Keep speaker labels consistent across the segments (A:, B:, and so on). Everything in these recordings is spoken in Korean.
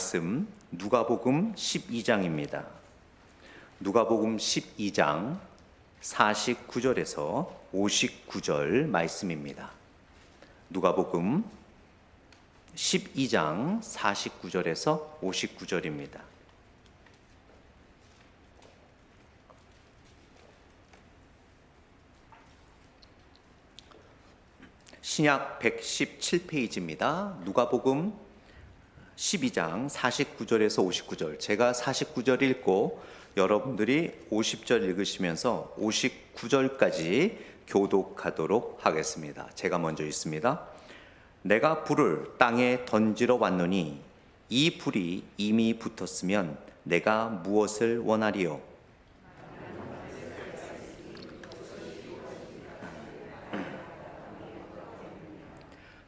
A: 말씀 누가복음 12장입니다. 누가복음 12장 49절에서 59절 말씀입니다. 누가복음 12장 49절에서 59절입니다. 신약 117페이지입니다. 누가복음 12장 49절에서 59절. 제가 49절 읽고 여러분들이 50절 읽으시면서 59절까지 교독하도록 하겠습니다. 제가 먼저 읽습니다. 내가 불을 땅에 던지러 왔노니 이 불이 이미 붙었으면 내가 무엇을 원하리요?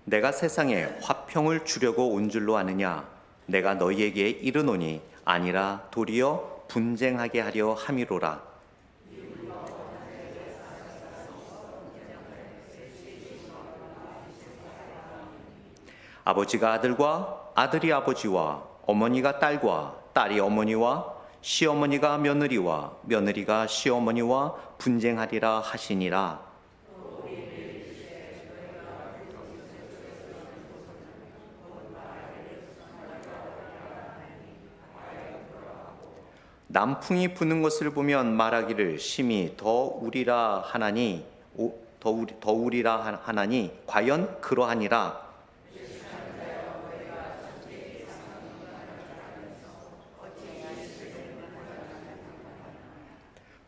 A: 내가 세상에 화평을 주려고 온 줄로 아느냐? 내가 너희에게 이르노니 아니라 도리어 분쟁하게 하려 함이로라. 아버지가 아들과 아들이 아버지와 어머니가 딸과 딸이 어머니와 시어머니가 며느리와 며느리가 시어머니와 분쟁하리라 하시니라. 남풍이 부는 것을 보면 말하기를 심히 더 우리라 하나니 과연 그러하니라.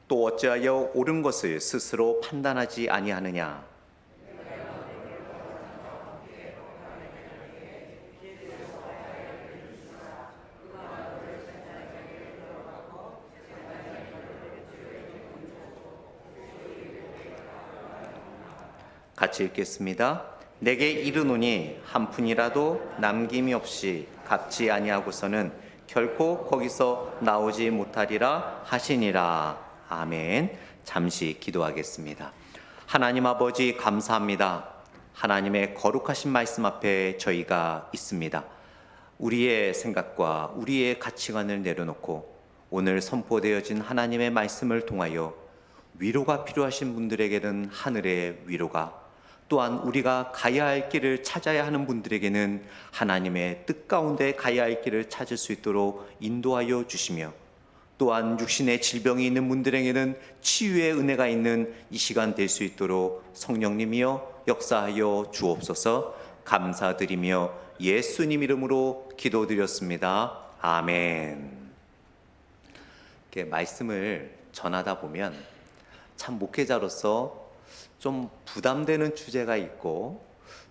A: 또 어찌하여 옳은 것을 스스로 판단하지 아니하느냐? 같이 읽겠습니다. 내게 이르노니 한 푼이라도 남김이 없이 갚지 아니하고서는 결코 거기서 나오지 못하리라 하시니라. 아멘. 잠시 기도하겠습니다. 하나님 아버지 감사합니다. 하나님의 거룩하신 말씀 앞에 저희가 있습니다. 우리의 생각과 우리의 가치관을 내려놓고 오늘 선포되어진 하나님의 말씀을 통하여 위로가 필요하신 분들에게는 하늘의 위로가, 또한 우리가 가야 할 길을 찾아야 하는 분들에게는 하나님의 뜻 가운데 가야 할 길을 찾을 수 있도록 인도하여 주시며, 또한 육신의 질병이 있는 분들에게는 치유의 은혜가 있는 이 시간 될 수 있도록 성령님이여 역사하여 주옵소서. 감사드리며 예수님 이름으로 기도드렸습니다. 아멘. 이렇게 말씀을 전하다 보면 참 목회자로서 좀 부담되는 주제가 있고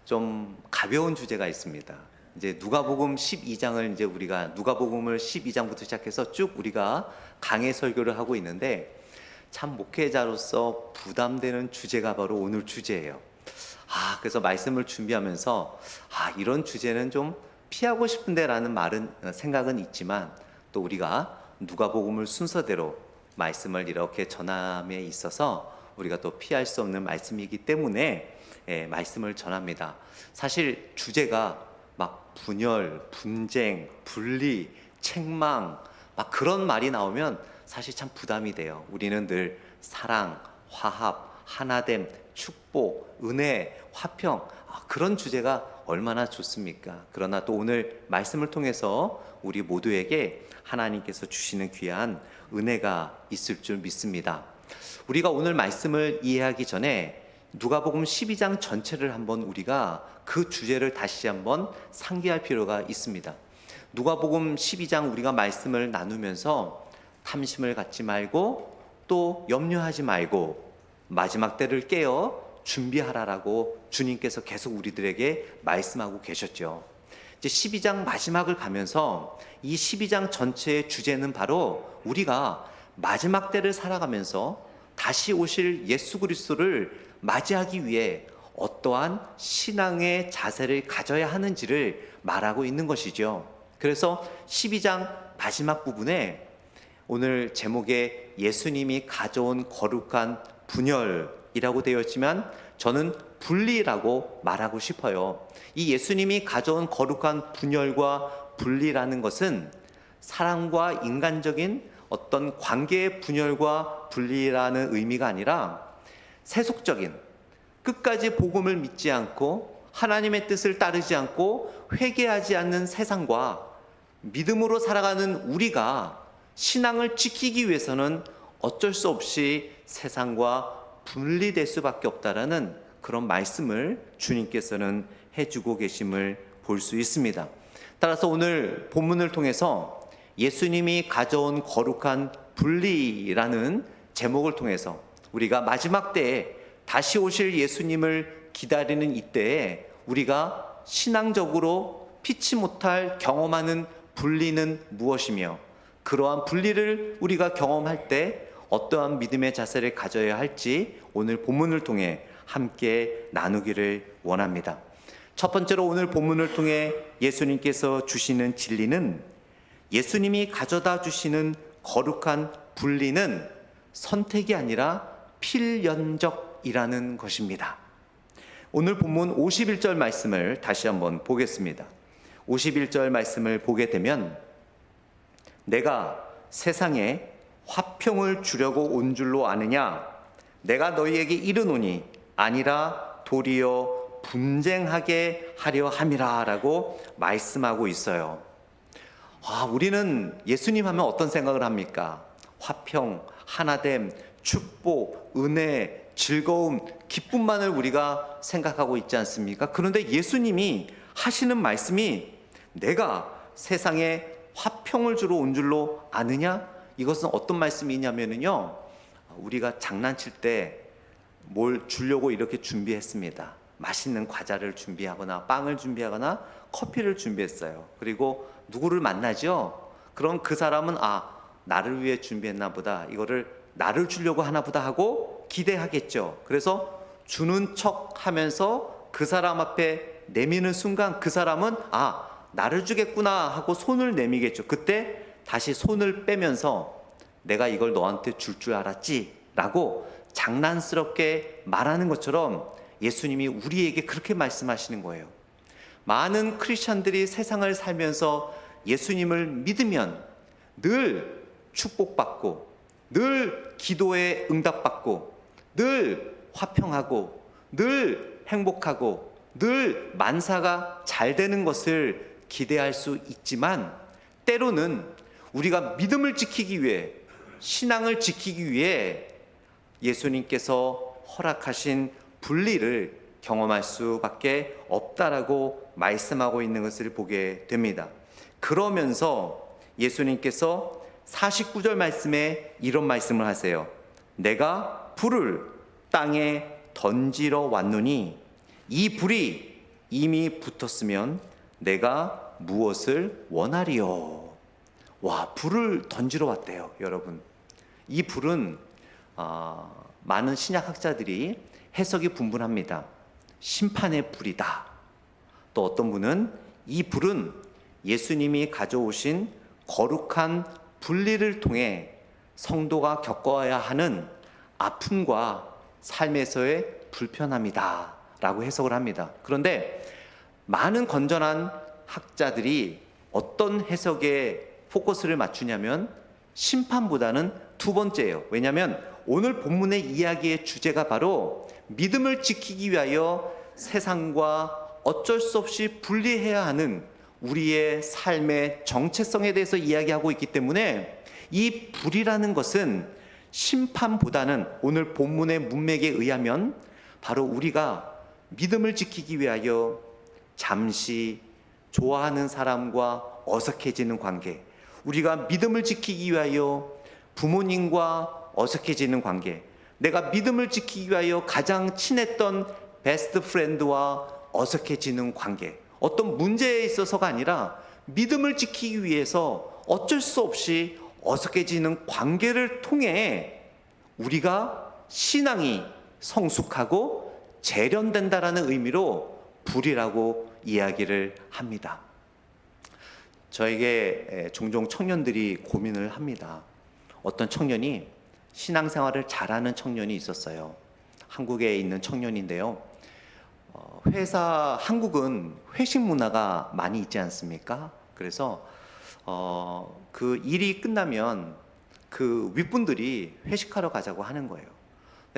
A: 좀 가벼운 주제가 있습니다. 이제 누가복음 12장을 이제 우리가 누가복음을 12장부터 시작해서 쭉 우리가 강해 설교를 하고 있는데 참 목회자로서 부담되는 주제가 바로 오늘 주제예요. 그래서 말씀을 준비하면서 이런 주제는 좀 피하고 싶은데라는 생각은 있지만 또 우리가 누가복음을 순서대로 말씀을 이렇게 전함에 있어서 우리가 또 피할 수 없는 말씀이기 때문에 말씀을 전합니다. 사실 주제가 막 분열, 분쟁, 분리, 책망 막 그런 말이 나오면 사실 참 부담이 돼요. 우리는 늘 사랑, 화합, 하나됨, 축복, 은혜, 화평 그런 주제가 얼마나 좋습니까? 그러나 또 오늘 말씀을 통해서 우리 모두에게 하나님께서 주시는 귀한 은혜가 있을 줄 믿습니다. 우리가 오늘 말씀을 이해하기 전에 누가복음 12장 전체를 한번 우리가 그 주제를 다시 한번 상기할 필요가 있습니다. 누가복음 12장 우리가 말씀을 나누면서 탐심을 갖지 말고 또 염려하지 말고 마지막 때를 깨어 준비하라라고 주님께서 계속 우리들에게 말씀하고 계셨죠. 이제 12장 마지막을 가면서 이 12장 전체의 주제는 바로 우리가 마지막 때를 살아가면서 다시 오실 예수 그리스도를 맞이하기 위해 어떠한 신앙의 자세를 가져야 하는지를 말하고 있는 것이죠. 그래서 12장 마지막 부분에 오늘 제목에 예수님이 가져온 거룩한 분열이라고 되어 있지만 저는 분리라고 말하고 싶어요. 이 예수님이 가져온 거룩한 분열과 분리라는 것은 사랑과 인간적인 어떤 관계의 분열과 분리라는 의미가 아니라 세속적인, 끝까지 복음을 믿지 않고 하나님의 뜻을 따르지 않고 회개하지 않는 세상과 믿음으로 살아가는 우리가 신앙을 지키기 위해서는 어쩔 수 없이 세상과 분리될 수밖에 없다라는 그런 말씀을 주님께서는 해주고 계심을 볼 수 있습니다. 따라서 오늘 본문을 통해서 예수님이 가져온 거룩한 분리라는 제목을 통해서 우리가 마지막 때에 다시 오실 예수님을 기다리는 이때에 우리가 신앙적으로 피치 못할 경험하는 분리는 무엇이며, 그러한 분리를 우리가 경험할 때 어떠한 믿음의 자세를 가져야 할지 오늘 본문을 통해 함께 나누기를 원합니다. 첫 번째로 오늘 본문을 통해 예수님께서 주시는 진리는, 예수님이 가져다 주시는 거룩한 분리는 선택이 아니라 필연적이라는 것입니다. 오늘 본문 51절 말씀을 다시 한번 보겠습니다. 51절 말씀을 보게 되면, 내가 세상에 화평을 주려고 온 줄로 아느냐? 내가 너희에게 이르노니 아니라 도리어 분쟁하게 하려 함이라 라고 말씀하고 있어요. 우리는 예수님 하면 어떤 생각을 합니까? 화평, 하나됨, 축복, 은혜, 즐거움, 기쁨만을 우리가 생각하고 있지 않습니까? 그런데 예수님이 하시는 말씀이 내가 세상에 화평을 주러 온 줄로 아느냐? 이것은 어떤 말씀이냐면요, 우리가 장난칠 때 뭘 주려고 이렇게 준비했습니다. 맛있는 과자를 준비하거나 빵을 준비하거나 커피를 준비했어요. 그리고 누구를 만나죠? 그럼 그 사람은 나를 위해 준비했나 보다, 이거를 나를 주려고 하나 보다 하고 기대하겠죠. 그래서 주는 척 하면서 그 사람 앞에 내미는 순간 그 사람은 나를 주겠구나 하고 손을 내미겠죠. 그때 다시 손을 빼면서 내가 이걸 너한테 줄 줄 알았지 라고 장난스럽게 말하는 것처럼 예수님이 우리에게 그렇게 말씀하시는 거예요. 많은 크리스찬들이 세상을 살면서 예수님을 믿으면 늘 축복받고, 늘 기도에 응답받고, 늘 화평하고, 늘 행복하고, 늘 만사가 잘 되는 것을 기대할 수 있지만, 때로는 우리가 믿음을 지키기 위해, 신앙을 지키기 위해 예수님께서 허락하신 분리를 경험할 수밖에 없다라고 말씀하고 있는 것을 보게 됩니다. 그러면서 예수님께서 49절 말씀에 이런 말씀을 하세요. 내가 불을 땅에 던지러 왔노니 이 불이 이미 붙었으면 내가 무엇을 원하리요? 불을 던지러 왔대요, 여러분. 이 불은 많은 신약학자들이 해석이 분분합니다. 심판의 불이다. 또 어떤 분은 이 불은 예수님이 가져오신 거룩한 분리를 통해 성도가 겪어야 하는 아픔과 삶에서의 불편함이다 라고 해석을 합니다. 그런데 많은 건전한 학자들이 어떤 해석에 포커스를 맞추냐면 심판보다는 두 번째예요. 왜냐하면 오늘 본문의 이야기의 주제가 바로 믿음을 지키기 위하여 세상과 어쩔 수 없이 분리해야 하는 우리의 삶의 정체성에 대해서 이야기하고 있기 때문에 이 불이라는 것은 심판보다는 오늘 본문의 문맥에 의하면 바로 우리가 믿음을 지키기 위하여 잠시 좋아하는 사람과 어색해지는 관계, 우리가 믿음을 지키기 위하여 부모님과 어색해지는 관계, 내가 믿음을 지키기 위하여 가장 친했던 베스트 프렌드와 어색해지는 관계, 어떤 문제에 있어서가 아니라 믿음을 지키기 위해서 어쩔 수 없이 어색해지는 관계를 통해 우리가 신앙이 성숙하고 재련된다라는 의미로 불이라고 이야기를 합니다. 저에게 종종 청년들이 고민을 합니다. 어떤 청년이 신앙생활을 잘하는 청년이 있었어요. 한국에 있는 청년인데요. 한국은 회식 문화가 많이 있지 않습니까? 그래서 그 일이 끝나면 그 윗분들이 회식하러 가자고 하는 거예요.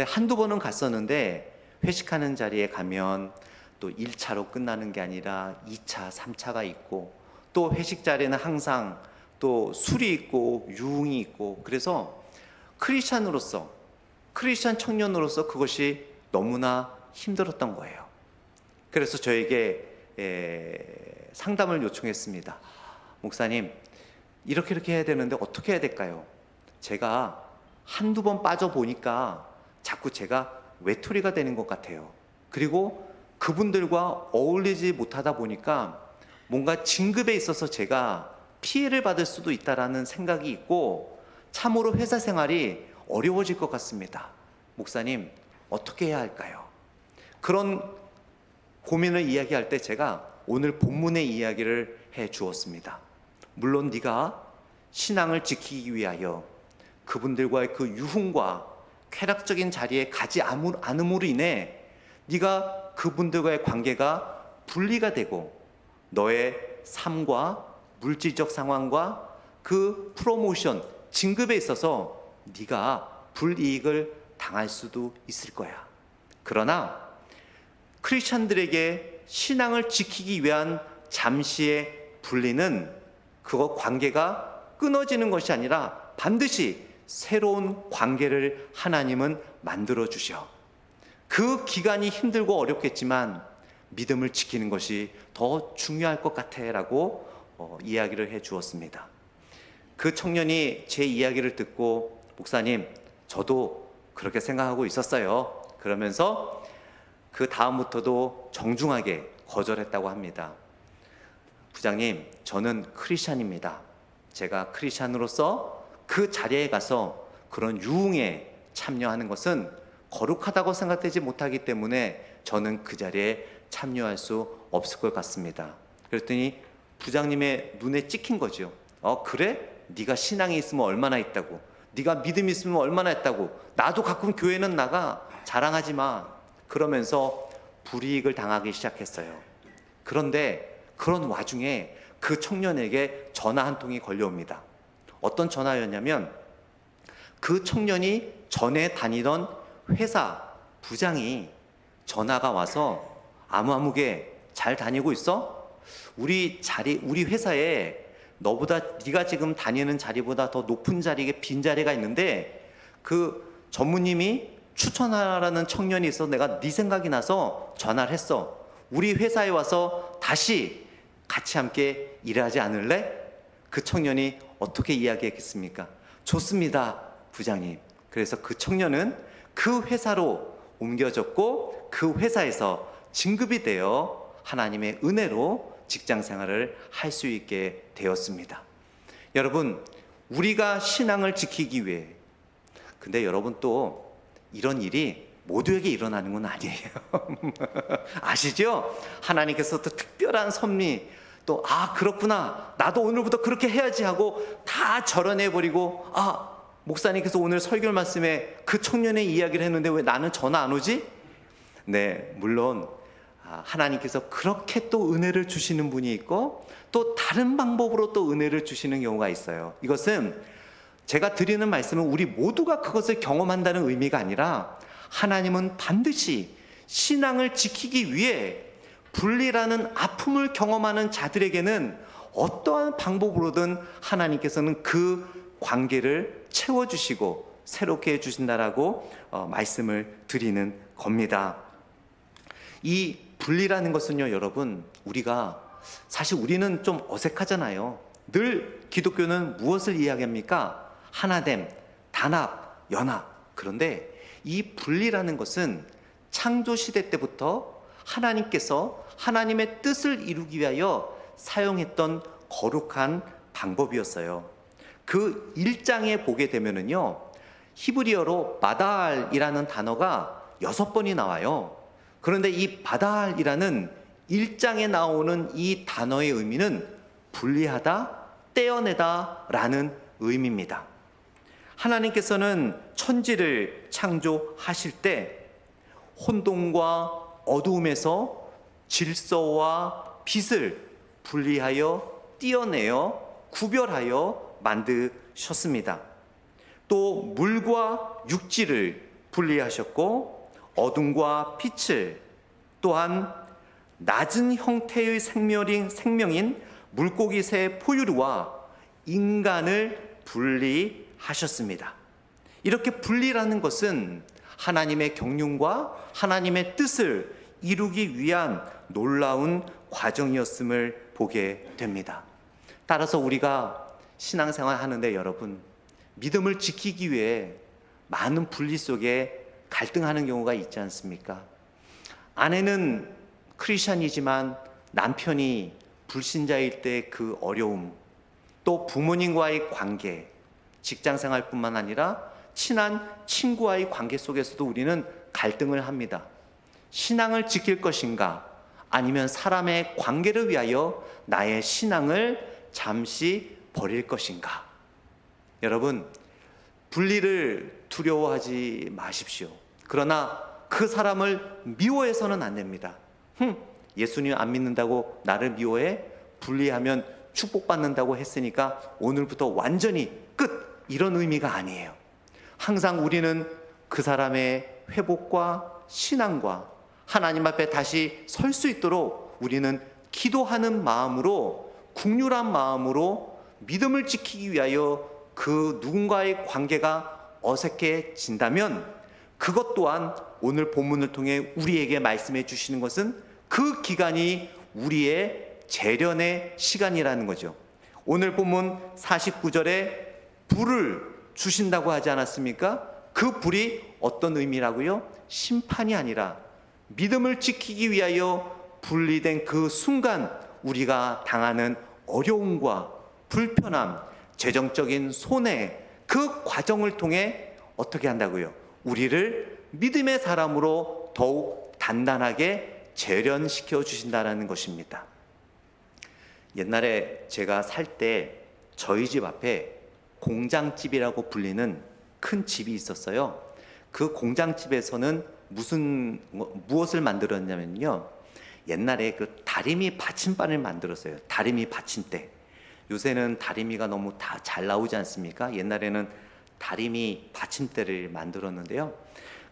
A: 한두 번은 갔었는데 회식하는 자리에 가면 또 1차로 끝나는 게 아니라 2차, 3차가 있고 또 회식 자리에는 항상 또 술이 있고 유흥이 있고 그래서 크리스찬 청년으로서 그것이 너무나 힘들었던 거예요. 그래서 저에게 상담을 요청했습니다. 목사님, 이렇게 해야 되는데 어떻게 해야 될까요? 제가 한두 번 빠져보니까 자꾸 제가 외톨이가 되는 것 같아요. 그리고 그분들과 어울리지 못하다 보니까 뭔가 진급에 있어서 제가 피해를 받을 수도 있다라는 생각이 있고 참으로 회사 생활이 어려워질 것 같습니다. 목사님, 어떻게 해야 할까요? 그런 고민을 이야기할 때 제가 오늘 본문의 이야기를 해 주었습니다. 물론 네가 신앙을 지키기 위하여 그분들과의 그 유흥과 쾌락적인 자리에 가지 않음으로 인해 네가 그분들과의 관계가 분리가 되고 너의 삶과 물질적 상황과 그 프로모션, 진급에 있어서 네가 불이익을 당할 수도 있을 거야. 그러나 크리스찬들에게 신앙을 지키기 위한 잠시의 분리는 그거 관계가 끊어지는 것이 아니라 반드시 새로운 관계를 하나님은 만들어 주셔. 그 기간이 힘들고 어렵겠지만 믿음을 지키는 것이 더 중요할 것 같아 라고 이야기를 해 주었습니다. 그 청년이 제 이야기를 듣고 목사님, 저도 그렇게 생각하고 있었어요. 그러면서 그 다음부터도 정중하게 거절했다고 합니다. 부장님, 저는 크리스찬입니다. 제가 크리스찬으로서 그 자리에 가서 그런 유흥에 참여하는 것은 거룩하다고 생각되지 못하기 때문에 저는 그 자리에 참여할 수 없을 것 같습니다. 그랬더니 부장님의 눈에 찍힌 거죠. 그래? 네가 신앙이 있으면 얼마나 있다고, 네가 믿음이 있으면 얼마나 있다고, 나도 가끔 교회는 나가, 자랑하지 마. 그러면서 불이익을 당하기 시작했어요. 그런데 그런 와중에 그 청년에게 전화 한 통이 걸려옵니다. 어떤 전화였냐면 그 청년이 전에 다니던 회사 부장이 전화가 와서 아무개 잘 다니고 있어? 우리 회사에 너보다 네가 지금 다니는 자리보다 더 높은 자리에 빈 자리가 있는데 그 전무님이 추천하라는 청년이 있어서 내가 네 생각이 나서 전화를 했어. 우리 회사에 와서 다시 같이 함께 일하지 않을래? 그 청년이 어떻게 이야기했겠습니까? 좋습니다, 부장님. 그래서 그 청년은 그 회사로 옮겨졌고 그 회사에서 진급이 되어 하나님의 은혜로 직장 생활을 할 수 있게 되었습니다. 여러분, 우리가 신앙을 지키기 위해, 근데 여러분 또 이런 일이 모두에게 일어나는 건 아니에요. 아시죠? 하나님께서 또 특별한 섭리, 또 그렇구나, 나도 오늘부터 그렇게 해야지 하고 다 절어내버리고, 목사님께서 오늘 설교 말씀에 그 청년의 이야기를 했는데 왜 나는 전화 안 오지? 네, 물론 하나님께서 그렇게 또 은혜를 주시는 분이 있고 또 다른 방법으로 또 은혜를 주시는 경우가 있어요. 이것은 제가 드리는 말씀은 우리 모두가 그것을 경험한다는 의미가 아니라 하나님은 반드시 신앙을 지키기 위해 분리라는 아픔을 경험하는 자들에게는 어떠한 방법으로든 하나님께서는 그 관계를 채워주시고 새롭게 해주신다라고 말씀을 드리는 겁니다. 이 분리라는 것은요, 여러분, 사실 우리는 좀 어색하잖아요. 늘 기독교는 무엇을 이야기합니까? 하나됨, 단합, 연합. 그런데 이 분리라는 것은 창조시대 때부터 하나님께서 하나님의 뜻을 이루기 위하여 사용했던 거룩한 방법이었어요. 그 1장에 보게 되면은요, 히브리어로 바달이라는 단어가 6번이 나와요. 그런데 이 바달이라는 1장에 나오는 이 단어의 의미는 분리하다, 떼어내다 라는 의미입니다. 하나님께서는 천지를 창조하실 때 혼돈과 어두움에서 질서와 빛을 분리하여 떼어내어 구별하여 만드셨습니다. 또 물과 육지를 분리하셨고 어둠과 빛을, 또한 낮은 형태의 생명인 물고기 새 포유류와 인간을 분리하셨습니다. 이렇게 분리라는 것은 하나님의 경륜과 하나님의 뜻을 이루기 위한 놀라운 과정이었음을 보게 됩니다. 따라서 우리가 신앙생활 하는데 여러분, 믿음을 지키기 위해 많은 분리 속에 갈등하는 경우가 있지 않습니까? 아내는 크리스찬이지만 남편이 불신자일 때 그 어려움, 또 부모님과의 관계, 직장생활뿐만 아니라 친한 친구와의 관계 속에서도 우리는 갈등을 합니다. 신앙을 지킬 것인가, 아니면 사람의 관계를 위하여 나의 신앙을 잠시 버릴 것인가. 여러분, 분리를 두려워하지 마십시오. 그러나 그 사람을 미워해서는 안 됩니다. 예수님 안 믿는다고 나를 미워해? 분리하면 축복받는다고 했으니까 오늘부터 완전히 끝! 이런 의미가 아니에요. 항상 우리는 그 사람의 회복과 신앙과 하나님 앞에 다시 설 수 있도록 우리는 기도하는 마음으로, 긍휼한 마음으로 믿음을 지키기 위하여 그 누군가의 관계가 어색해진다면 그것 또한 오늘 본문을 통해 우리에게 말씀해 주시는 것은 그 기간이 우리의 재련의 시간이라는 거죠. 오늘 본문 49절에 불을 주신다고 하지 않았습니까? 그 불이 어떤 의미라고요? 심판이 아니라 믿음을 지키기 위하여 분리된 그 순간 우리가 당하는 어려움과 불편함, 재정적인 손해, 그 과정을 통해 어떻게 한다고요? 우리를 믿음의 사람으로 더욱 단단하게 재련시켜 주신다는 것입니다. 옛날에 제가 살 때 저희 집 앞에 공장집이라고 불리는 큰 집이 있었어요. 그 공장집에서는 무엇을 만들었냐면요, 옛날에 그 다리미 받침반을 만들었어요. 다리미 받침대. 요새는 다리미가 너무 다 잘 나오지 않습니까? 옛날에는 다리미 받침대를 만들었는데요,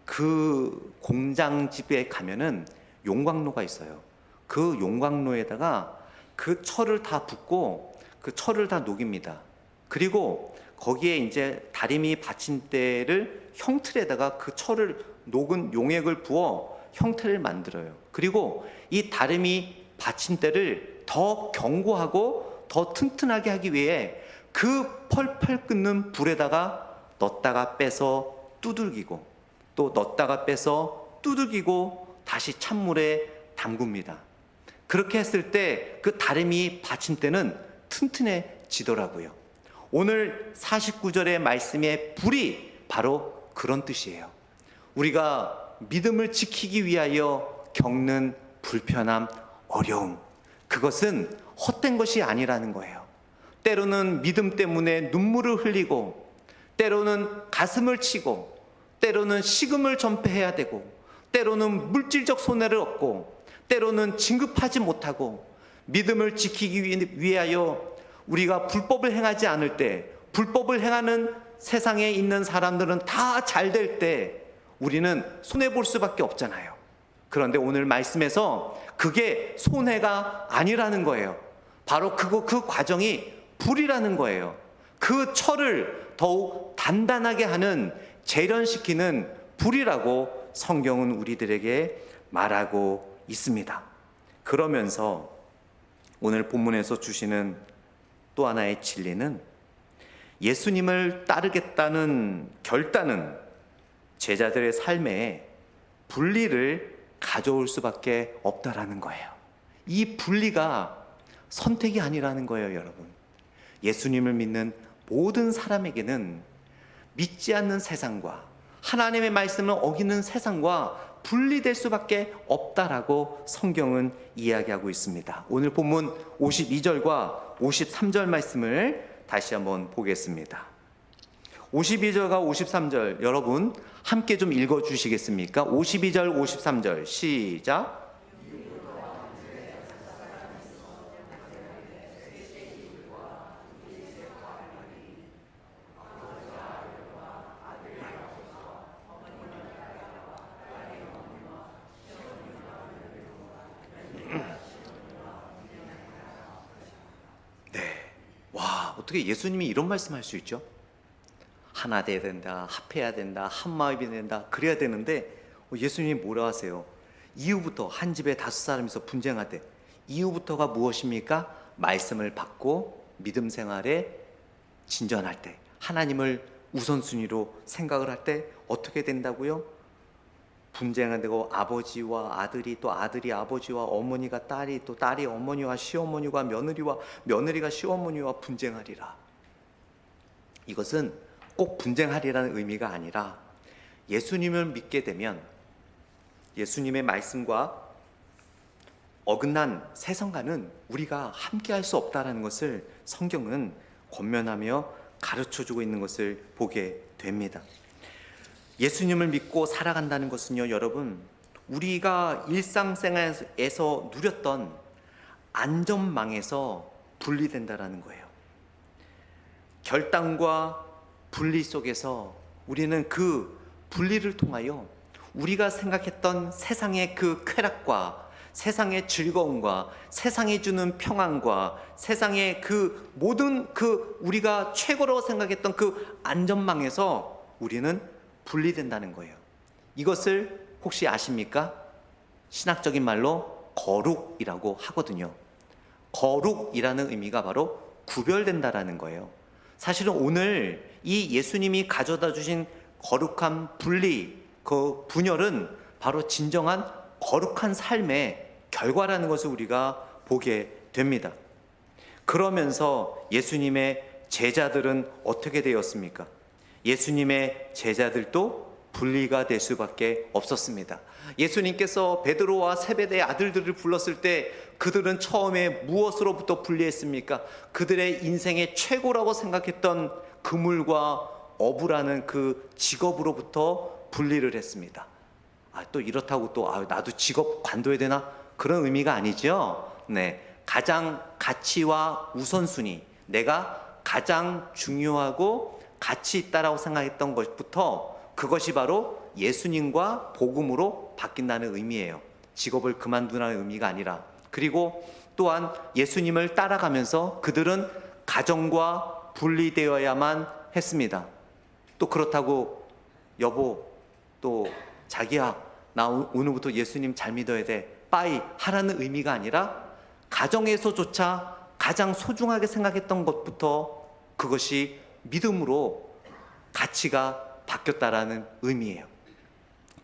A: 그 공장집에 가면은 용광로가 있어요. 그 용광로에다가 그 철을 다 붓고 그 철을 다 녹입니다. 그리고 거기에 이제 다리미 받침대를 형틀에다가 그 철을 녹은 용액을 부어 형태를 만들어요. 그리고 이 다리미 받침대를 더 견고하고 더 튼튼하게 하기 위해 그 펄펄 끓는 불에다가 넣었다가 빼서 두들기고, 또 넣었다가 빼서 두들기고 다시 찬물에 담굽니다. 그렇게 했을 때 그 다리미 받침대는 튼튼해지더라고요. 오늘 49절의 말씀의 불이 바로 그런 뜻이에요. 우리가 믿음을 지키기 위하여 겪는 불편함, 어려움, 그것은 헛된 것이 아니라는 거예요. 때로는 믿음 때문에 눈물을 흘리고, 때로는 가슴을 치고, 때로는 식음을 전폐해야 되고, 때로는 물질적 손해를 얻고, 때로는 진급하지 못하고, 믿음을 지키기 위하여 우리가 불법을 행하지 않을 때, 불법을 행하는 세상에 있는 사람들은 다 잘 될 때 우리는 손해볼 수밖에 없잖아요. 그런데 오늘 말씀에서 그게 손해가 아니라는 거예요. 바로 그 과정이 불이라는 거예요. 그 철을 더욱 단단하게 하는, 재련시키는 불이라고 성경은 우리들에게 말하고 있습니다. 그러면서 오늘 본문에서 주시는 또 하나의 진리는 예수님을 따르겠다는 결단은 제자들의 삶에 분리를 가져올 수밖에 없다라는 거예요. 이 분리가 선택이 아니라는 거예요, 여러분. 예수님을 믿는 모든 사람에게는 믿지 않는 세상과 하나님의 말씀을 어기는 세상과 분리될 수밖에 없다라고 성경은 이야기하고 있습니다. 오늘 본문 52절과 53절 말씀을 다시 한번 보겠습니다. 52절과 53절 여러분 함께 좀 읽어주시겠습니까? 52절 53절 시작. 어떻게 예수님이 이런 말씀할 수 있죠? 하나 돼야 된다, 합해야 된다, 한 마음이 된다, 그래야 되는데 예수님이 뭐라 하세요? 이후부터 한 집에 5사람이서 분쟁하되 이후부터가 무엇입니까? 말씀을 받고 믿음 생활에 진전할 때, 하나님을 우선순위로 생각을 할 때 어떻게 된다고요? 분쟁하고 아버지와 아들이, 또 아들이 아버지와, 어머니가 딸이, 또 딸이 어머니와 시어머니와 며느리와 며느리가 시어머니와 분쟁하리라. 이것은 꼭 분쟁하리라는 의미가 아니라 예수님을 믿게 되면 예수님의 말씀과 어긋난 세상과는 우리가 함께할 수 없다는 것을 성경은 권면하며 가르쳐주고 있는 것을 보게 됩니다. 예수님을 믿고 살아간다는 것은요, 여러분, 우리가 일상생활에서 누렸던 안전망에서 분리된다는 거예요. 결단과 분리 속에서 우리는 그 분리를 통하여 우리가 생각했던 세상의 그 쾌락과 세상의 즐거움과 세상이 주는 평안과 세상의 그 모든 그 우리가 최고로 생각했던 그 안전망에서 우리는 분리된다는 거예요. 이것을 혹시 아십니까? 신학적인 말로 거룩이라고 하거든요. 거룩이라는 의미가 바로 구별된다라는 거예요. 사실은 오늘 이 예수님이 가져다 주신 거룩한 분리, 그 분열은 바로 진정한 거룩한 삶의 결과라는 것을 우리가 보게 됩니다. 그러면서 예수님의 제자들은 어떻게 되었습니까? 예수님의 제자들도 분리가 될 수밖에 없었습니다. 예수님께서 베드로와 세베대의 아들들을 불렀을 때 그들은 처음에 무엇으로부터 분리했습니까? 그들의 인생의 최고라고 생각했던 그물과 어부라는 그 직업으로부터 분리를 했습니다. 또 이렇다고 또 나도 직업 관둬야 되나? 그런 의미가 아니죠. 네, 가장 가치와 우선순위, 내가 가장 중요하고 가치 있다라고 생각했던 것부터 그것이 바로 예수님과 복음으로 바뀐다는 의미예요. 직업을 그만두라는 의미가 아니라. 그리고 또한 예수님을 따라가면서 그들은 가정과 분리되어야만 했습니다. 또 그렇다고 여보, 또 자기야, 나 오늘부터 예수님 잘 믿어야 돼, 빠이 하라는 의미가 아니라 가정에서조차 가장 소중하게 생각했던 것부터 그것이 믿음으로 가치가 바뀌었다라는 의미예요.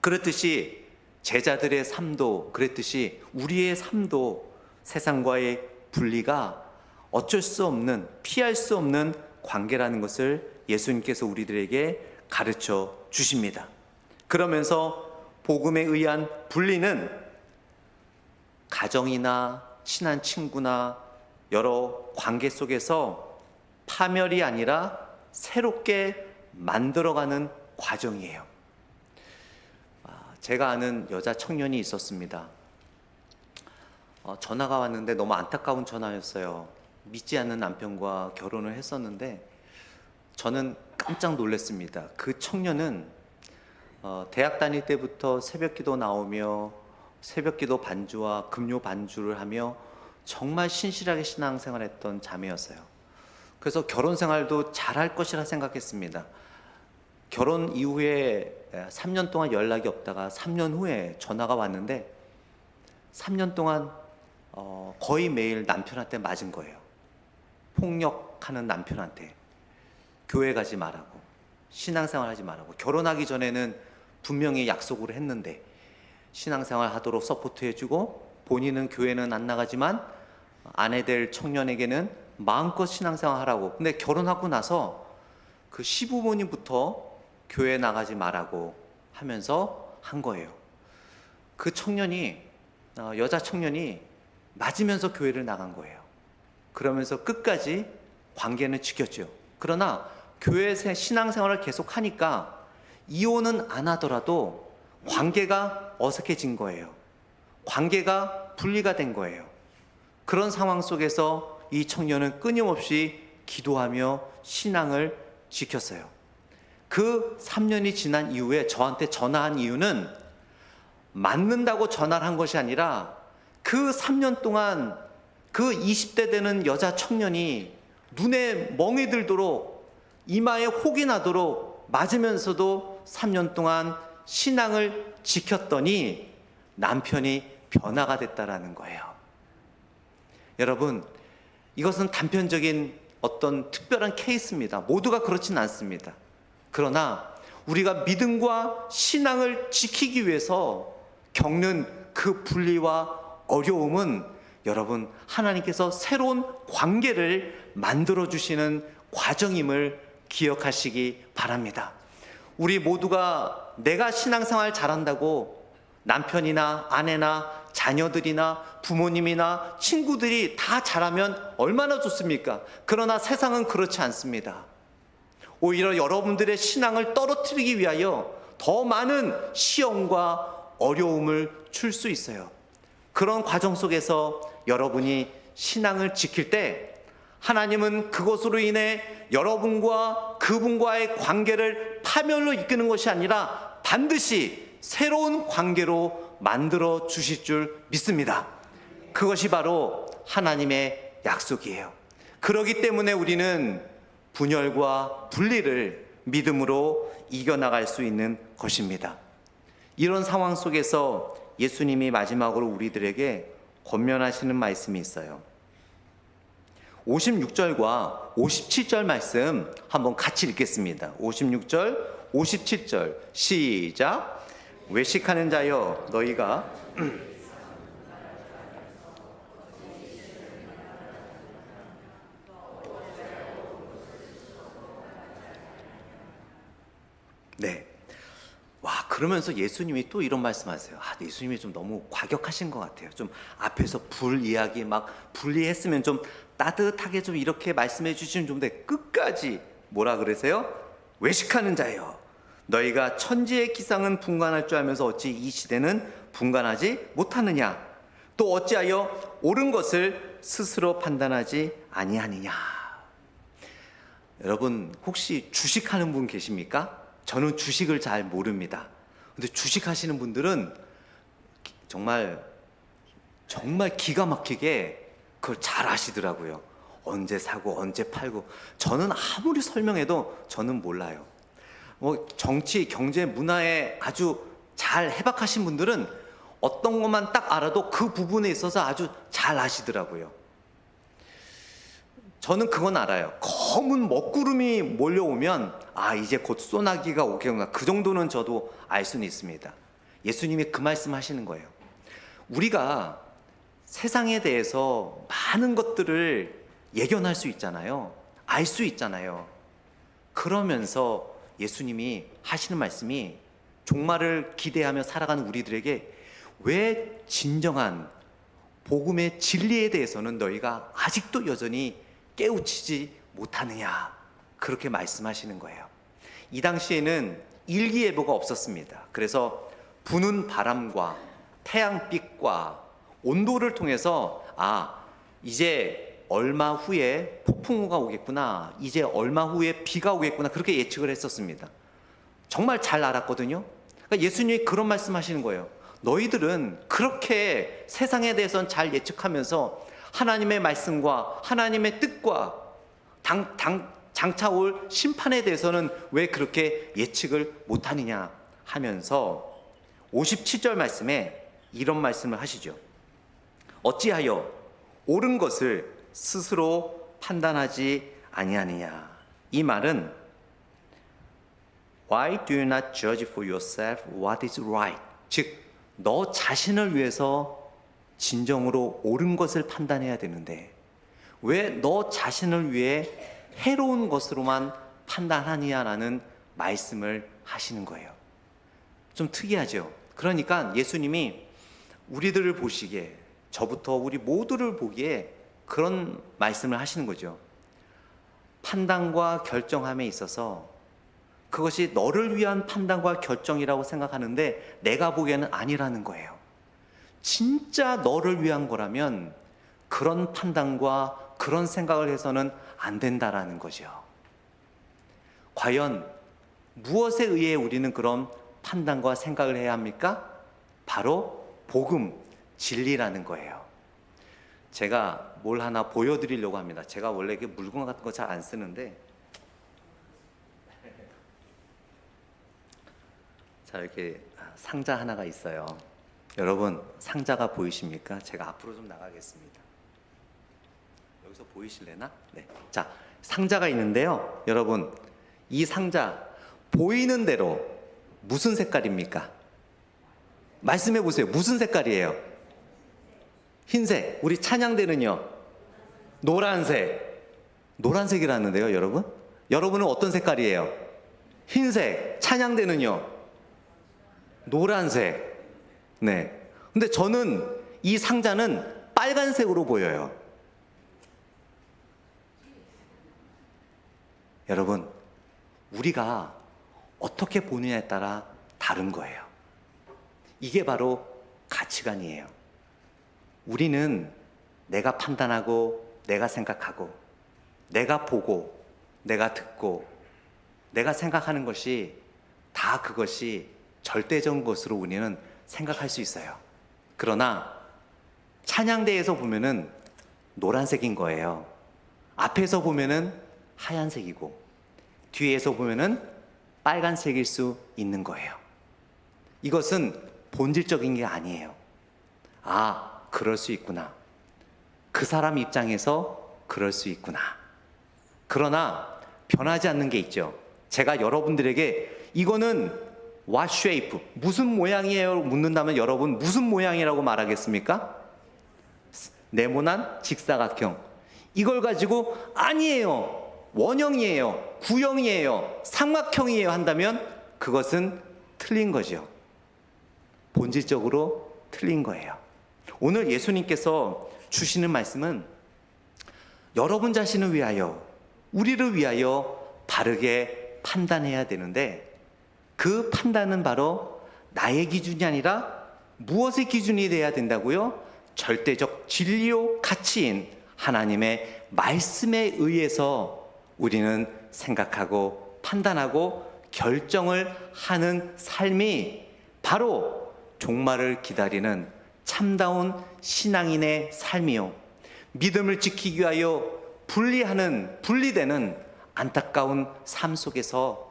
A: 그렇듯이 제자들의 삶도 그랬듯이 우리의 삶도 세상과의 분리가 어쩔 수 없는, 피할 수 없는 관계라는 것을 예수님께서 우리들에게 가르쳐 주십니다. 그러면서 복음에 의한 분리는 가정이나 친한 친구나 여러 관계 속에서 파멸이 아니라 새롭게 만들어가는 과정이에요. 제가 아는 여자 청년이 있었습니다. 전화가 왔는데 너무 안타까운 전화였어요. 믿지 않는 남편과 결혼을 했었는데 저는 깜짝 놀랐습니다. 그 청년은 대학 다닐 때부터 새벽기도 나오며 새벽기도 반주와 금요 반주를 하며 정말 신실하게 신앙생활했던 자매였어요. 그래서 결혼 생활도 잘할 것이라 생각했습니다. 결혼 이후에 3년 동안 연락이 없다가 3년 후에 전화가 왔는데 3년 동안 거의 매일 남편한테 맞은 거예요. 폭력하는 남편한테 교회 가지 말라고, 신앙생활 하지 말라고. 결혼하기 전에는 분명히 약속을 했는데 신앙생활 하도록 서포트해주고 본인은 교회는 안 나가지만 아내 될 청년에게는 마음껏 신앙생활 하라고. 근데 결혼하고 나서 그 시부모님부터 교회 나가지 말라고 하면서 한 거예요. 그 청년이, 여자 청년이 맞으면서 교회를 나간 거예요. 그러면서 끝까지 관계는 지켰죠. 그러나 교회 신앙생활을 계속 하니까 이혼은 안 하더라도 관계가 어색해진 거예요. 관계가 분리가 된 거예요. 그런 상황 속에서 이 청년은 끊임없이 기도하며 신앙을 지켰어요. 그 3년이 지난 이후에 저한테 전화한 이유는 맞는다고 전화를 한 것이 아니라 그 3년 동안 그 20대 되는 여자 청년이 눈에 멍이 들도록 이마에 혹이 나도록 맞으면서도 3년 동안 신앙을 지켰더니 남편이 변화가 됐다라는 거예요. 여러분, 이것은 단편적인 어떤 특별한 케이스입니다. 모두가 그렇진 않습니다. 그러나 우리가 믿음과 신앙을 지키기 위해서 겪는 그 분리와 어려움은 여러분, 하나님께서 새로운 관계를 만들어 주시는 과정임을 기억하시기 바랍니다. 우리 모두가 내가 신앙생활 잘한다고 남편이나 아내나 자녀들이나 부모님이나 친구들이 다 잘하면 얼마나 좋습니까? 그러나 세상은 그렇지 않습니다. 오히려 여러분들의 신앙을 떨어뜨리기 위하여 더 많은 시험과 어려움을 줄 수 있어요. 그런 과정 속에서 여러분이 신앙을 지킬 때 하나님은 그것으로 인해 여러분과 그분과의 관계를 파멸로 이끄는 것이 아니라 반드시 새로운 관계로 만들어 주실 줄 믿습니다. 그것이 바로 하나님의 약속이에요. 그렇기 때문에 우리는 분열과 분리를 믿음으로 이겨나갈 수 있는 것입니다. 이런 상황 속에서 예수님이 마지막으로 우리들에게 권면하시는 말씀이 있어요. 56절과 57절 말씀 한번 같이 읽겠습니다. 56절, 57절 시작. 외식하는 자여 너희가 네. 와, 그러면서 예수님이 또 이런 말씀하세요. 예수님이 좀 너무 과격하신 것 같아요. 좀 앞에서 불 이야기 막 분리했으면 좀 따뜻하게 좀 이렇게 말씀해 주시면 좋은데 끝까지 뭐라 그러세요? 외식하는 자예요. 너희가 천지의 기상은 분간할 줄 알면서 어찌 이 시대는 분간하지 못하느냐? 또 어찌하여 옳은 것을 스스로 판단하지 아니하느냐? 여러분, 혹시 주식하는 분 계십니까? 저는 주식을 잘 모릅니다. 근데 주식하시는 분들은 정말 기가 막히게 그걸 잘 아시더라고요. 언제 사고 언제 팔고. 저는 아무리 설명해도 저는 몰라요. 정치, 경제, 문화에 아주 잘 해박하신 분들은 어떤 것만 딱 알아도 그 부분에 있어서 아주 잘 아시더라고요. 저는 그건 알아요. 검은 먹구름이 몰려오면 이제 곧 소나기가 오겠구나. 그 정도는 저도 알 수는 있습니다. 예수님이 그 말씀 하시는 거예요. 우리가 세상에 대해서 많은 것들을 예견할 수 있잖아요. 알 수 있잖아요. 그러면서 예수님이 하시는 말씀이 종말을 기대하며 살아가는 우리들에게 왜 진정한 복음의 진리에 대해서는 너희가 아직도 여전히 깨우치지 못하느냐, 그렇게 말씀하시는 거예요. 이 당시에는 일기예보가 없었습니다. 그래서 부는 바람과 태양빛과 온도를 통해서 이제 얼마 후에 폭풍우가 오겠구나, 이제 얼마 후에 비가 오겠구나, 그렇게 예측을 했었습니다. 정말 잘 알았거든요. 그러니까 예수님이 그런 말씀하시는 거예요. 너희들은 그렇게 세상에 대해서는 잘 예측하면서 하나님의 말씀과 하나님의 뜻과 장차 올 심판에 대해서는 왜 그렇게 예측을 못하느냐 하면서 57절 말씀에 이런 말씀을 하시죠. 어찌하여 옳은 것을 스스로 판단하지 아니하느냐. 이 말은 Why do you not judge for yourself what is right? 즉, 너 자신을 위해서 진정으로 옳은 것을 판단해야 되는데 왜 너 자신을 위해 해로운 것으로만 판단하느냐라는 말씀을 하시는 거예요. 좀 특이하죠. 그러니까 예수님이 우리들을 보시기에, 저부터 우리 모두를 보기에 그런 말씀을 하시는 거죠. 판단과 결정함에 있어서 그것이 너를 위한 판단과 결정이라고 생각하는데 내가 보기에는 아니라는 거예요. 진짜 너를 위한 거라면 그런 판단과 그런 생각을 해서는 안 된다라는 거죠. 과연 무엇에 의해 우리는 그런 판단과 생각을 해야 합니까? 바로 복음, 진리라는 거예요. 제가 뭘 하나 보여드리려고 합니다. 제가 원래 이렇게 물건 같은 거 잘 안 쓰는데, 자, 이렇게 상자 하나가 있어요. 여러분, 상자가 보이십니까? 제가 앞으로 좀 나가겠습니다. 여기서 보이실래나? 네. 자, 상자가 있는데요. 여러분, 이 상자 보이는 대로 무슨 색깔입니까? 말씀해 보세요. 무슨 색깔이에요? 흰색. 우리 찬양대는요? 노란색. 노란색이라는데요, 여러분? 여러분은 어떤 색깔이에요? 흰색. 찬양대는요? 노란색. 네. 근데 저는 이 상자는 빨간색으로 보여요. 여러분, 우리가 어떻게 보느냐에 따라 다른 거예요. 이게 바로 가치관이에요. 우리는 내가 판단하고, 내가 생각하고, 내가 보고, 내가 듣고, 내가 생각하는 것이 다 그것이 절대적인 것으로 우리는 생각할 수 있어요. 그러나 찬양대에서 보면은 노란색인 거예요. 앞에서 보면은 하얀색이고 뒤에서 보면은 빨간색일 수 있는 거예요. 이것은 본질적인 게 아니에요. 아, 그럴 수 있구나. 그 사람 입장에서 그럴 수 있구나. 그러나 변하지 않는 게 있죠. 제가 여러분들에게 이거는 what shape, 무슨 모양이에요? 묻는다면 여러분 무슨 모양이라고 말하겠습니까? 네모난 직사각형. 이걸 가지고 아니에요, 원형이에요, 구형이에요, 삼각형이에요 한다면 그것은 틀린 거죠. 본질적으로 틀린 거예요. 오늘 예수님께서 주시는 말씀은 여러분 자신을 위하여, 우리를 위하여 바르게 판단해야 되는데, 그 판단은 바로 나의 기준이 아니라 무엇의 기준이 돼야 된다고요? 절대적 진리요 가치인 하나님의 말씀에 의해서 우리는 생각하고 판단하고 결정을 하는 삶이 바로 종말을 기다리는 참다운 신앙인의 삶이요, 믿음을 지키기 위하여 분리되는 안타까운 삶 속에서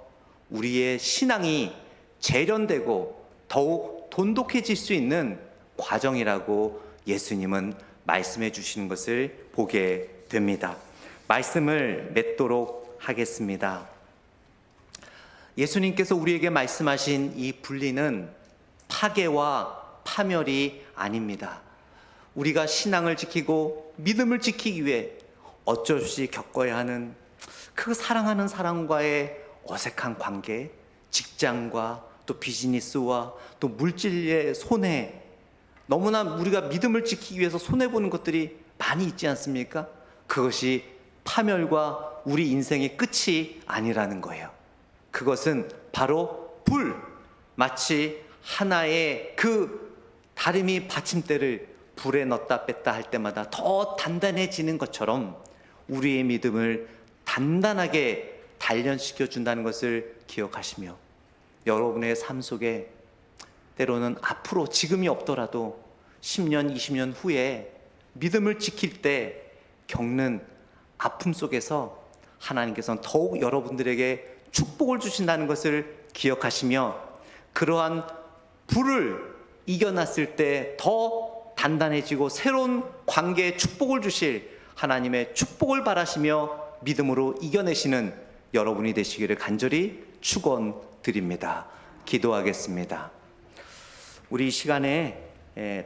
A: 우리의 신앙이 재련되고 더욱 돈독해질 수 있는 과정이라고 예수님은 말씀해 주시는 것을 보게 됩니다. 말씀을 맺도록 하겠습니다. 예수님께서 우리에게 말씀하신 이 분리는 파괴와 파멸이 아닙니다. 우리가 신앙을 지키고 믿음을 지키기 위해 어쩔 수 없이 겪어야 하는 그 사랑하는 사람과의 어색한 관계, 직장과 또 비즈니스와 또 물질의 손해, 너무나 우리가 믿음을 지키기 위해서 손해보는 것들이 많이 있지 않습니까? 그것이 파멸과 우리 인생의 끝이 아니라는 거예요. 그것은 바로 불, 마치 하나의 그 다리미 받침대를 불에 넣었다 뺐다 할 때마다 더 단단해지는 것처럼 우리의 믿음을 단단하게 단련시켜 준다는 것을 기억하시며, 여러분의 삶 속에 때로는 앞으로 지금이 없더라도 10년, 20년 후에 믿음을 지킬 때 겪는 아픔 속에서 하나님께서는 더욱 여러분들에게 축복을 주신다는 것을 기억하시며, 그러한 불을 이겨놨을 때 더 단단해지고 새로운 관계에 축복을 주실 하나님의 축복을 바라시며 믿음으로 이겨내시는 여러분이 되시기를 간절히 축원드립니다. 기도하겠습니다. 우리 이 시간에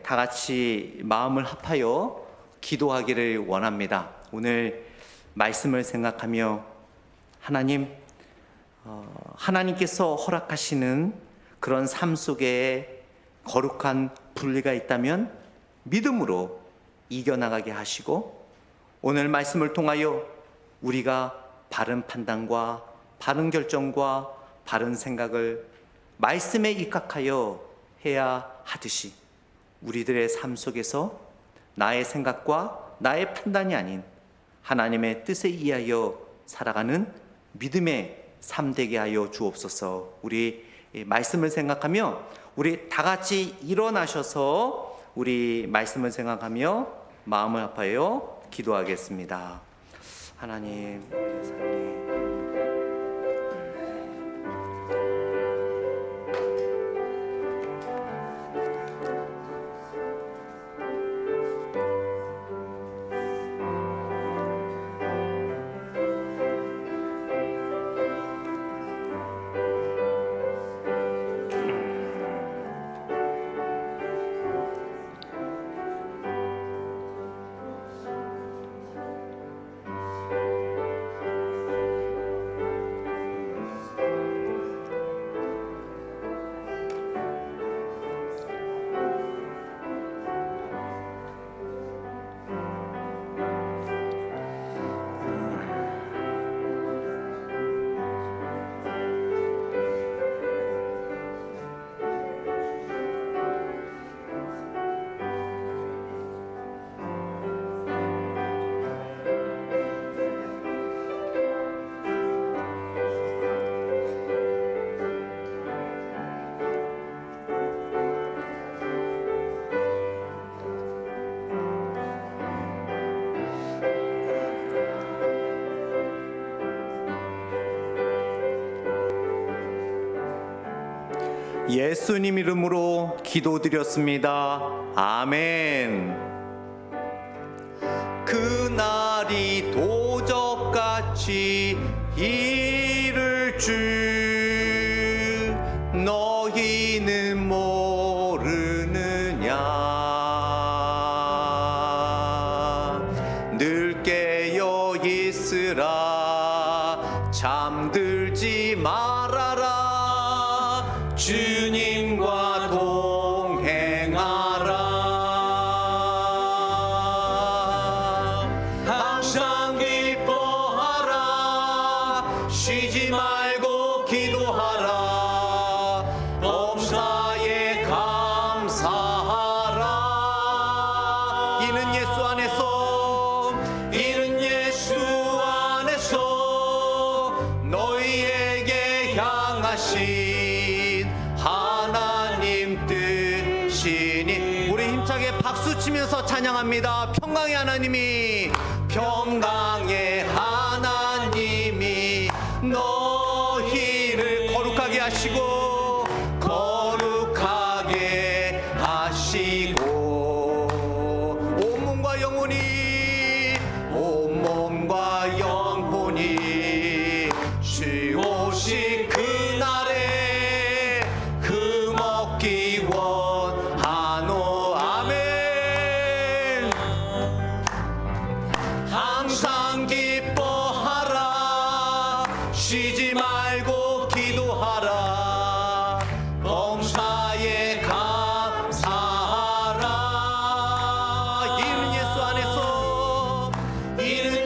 A: 다 같이 마음을 합하여 기도하기를 원합니다. 오늘 말씀을 생각하며 하나님께서 허락하시는 그런 삶 속에 거룩한 분리가 있다면 믿음으로 이겨나가게 하시고, 오늘 말씀을 통하여 우리가 바른 판단과 바른 결정과 바른 생각을 말씀에 입각하여 해야 하듯이 우리들의 삶 속에서 나의 생각과 나의 판단이 아닌 하나님의 뜻에 의하여 살아가는 믿음의 삶 되게 하여 주옵소서. 우리 말씀을 생각하며 우리 다 같이 일어나셔서 우리 말씀을 생각하며 마음을 합하여 기도하겠습니다. 하나님, 우리의 삶이 예수님 이름으로 기도드렸습니다. 아멘. 그날이 도적같이 이를 줄 너희는 모르느냐. 늘 깨어 있으라. 잠들지 말아라. 주님과 동행하라. 항상 기뻐하라. 쉬지 말고 기도하라. 범사에 감사하라. 이는 예수 안에서 너희에게 향하신 하나님 뜻이니. 우리 힘차게 박수 치면서 찬양합니다. 평강의 하나님이 너희를 거룩하게 하시고 온몸과 영혼이 쉬오신 그날에 그 먹기 원하노. 아멘. 항상 기뻐하라. 쉬지 말고 기도하라. 범사에 감사하라. 이는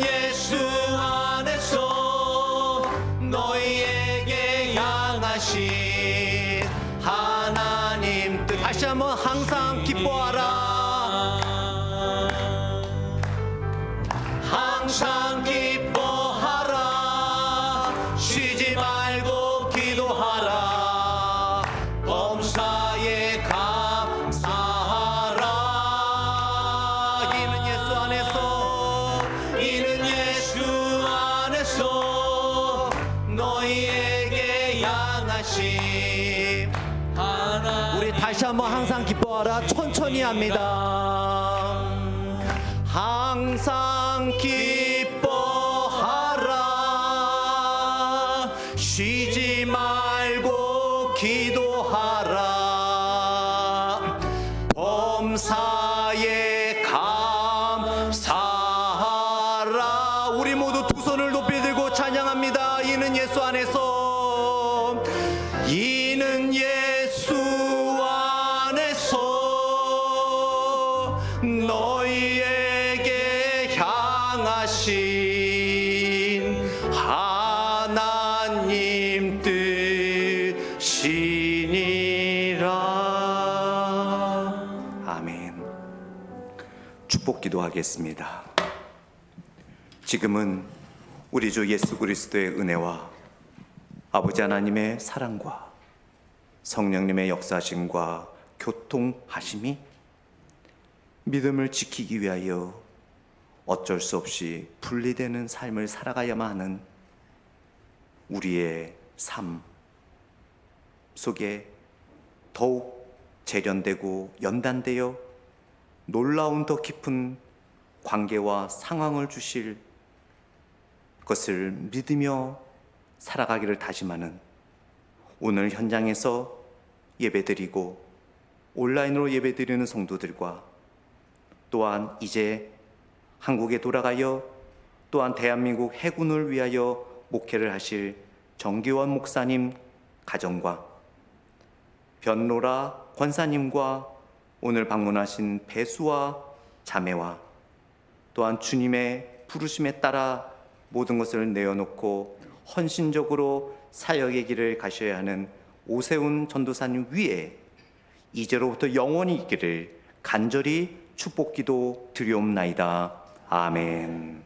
A: 예수 안에서 너희에게 향하신 하나님 뜻. 다시 한번 항상 기뻐하라. 항상 기뻐하라. 쉬지 말고 기도하라. 범사에 감사하라. 이는 예수 안에서 너희에게 향하신 하나님. 우리 다시 한번 항상 기뻐하라. 천천히 합니다. 항상 기뻐하라. 쉬지 말고 기도하라. 범사에 감사하라. 우리 모두 두 손을 높이 들고 찬양합니다. 이는 예수 안에서 너희에게 향하신 하나님 뜻이니라. 아멘. 축복 기도하겠습니다. 지금은 우리 주 예수 그리스도의 은혜와 아버지 하나님의 사랑과 성령님의 역사심과 교통하심이 믿음을 지키기 위하여 어쩔 수 없이 분리되는 삶을 살아가야만 하는 우리의 삶 속에 더욱 재련되고 연단되어 놀라운 더 깊은 관계와 상황을 주실 것을 믿으며 살아가기를 다짐하는 오늘 현장에서 예배드리고 온라인으로 예배드리는 성도들과 또한 이제 한국에 돌아가여 또한 대한민국 해군을 위하여 목회를 하실 정기원 목사님 가정과 변로라 권사님과 오늘 방문하신 배수와 자매와 또한 주님의 부르심에 따라 모든 것을 내어놓고 헌신적으로 사역의 길을 가셔야 하는 오세훈 전도사님 위에 이제로부터 영원히 있기를 간절히 축복기도 드리옵나이다. 아멘.